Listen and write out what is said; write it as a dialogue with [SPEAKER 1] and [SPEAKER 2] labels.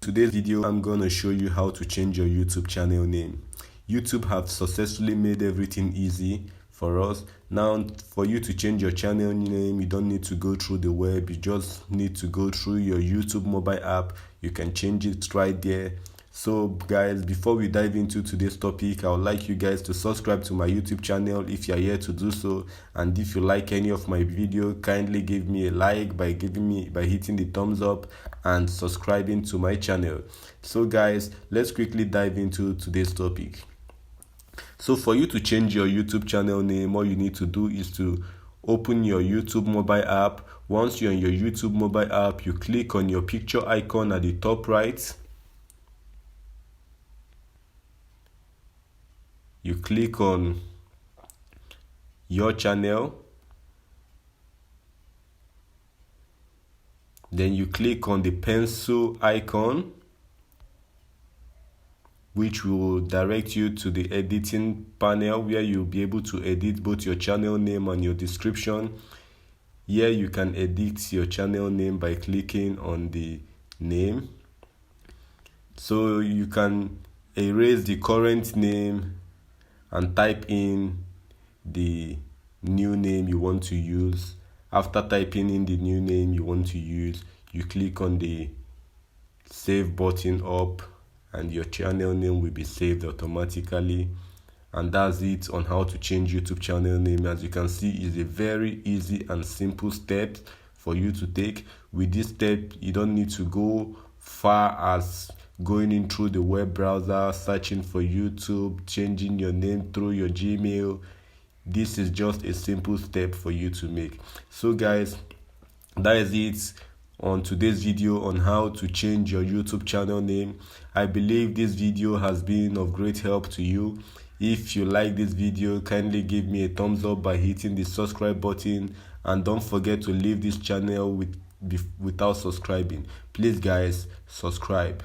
[SPEAKER 1] Today's video, I'm gonna show you how to change your YouTube channel name. YouTube have successfully made everything easy for us. Now, for you to change your channel name, you don't need to go through the web. You just need to go through your YouTube mobile app. You can change it right there. So guys, before we dive into today's topic, I would like you guys to subscribe to my YouTube channel if you are here to do so. And if you like any of my video, kindly give me a like by hitting the thumbs up and subscribing to my channel. So guys, let's quickly dive into today's topic. So for you to change your YouTube channel name, all you need to do is to open your YouTube mobile app. Once you're in your YouTube mobile app, you click on your picture icon at the top right. You click on your channel, then you click on the pencil icon, which will direct you to the editing panel where you'll be able to edit both your channel name and your description. Here you can edit your channel name by clicking on the name. So you can erase the current name and type in the new name you want to use. After typing in the new name you want to use, you click on the save button up and your channel name will be saved automatically. And that's it on how to change YouTube channel name. As you can see, it's a very easy and simple step for you to take. With this step, you don't need to go far as going in through the web browser, searching for YouTube, changing your name through your Gmail. This is just a simple step for you to make. So guys, that is it on today's video on how to change your YouTube channel name. I believe this video has been of great help to you. If you like this video, kindly give me a thumbs up by hitting the subscribe button, and don't forget to leave this channel without subscribing. Please guys, subscribe.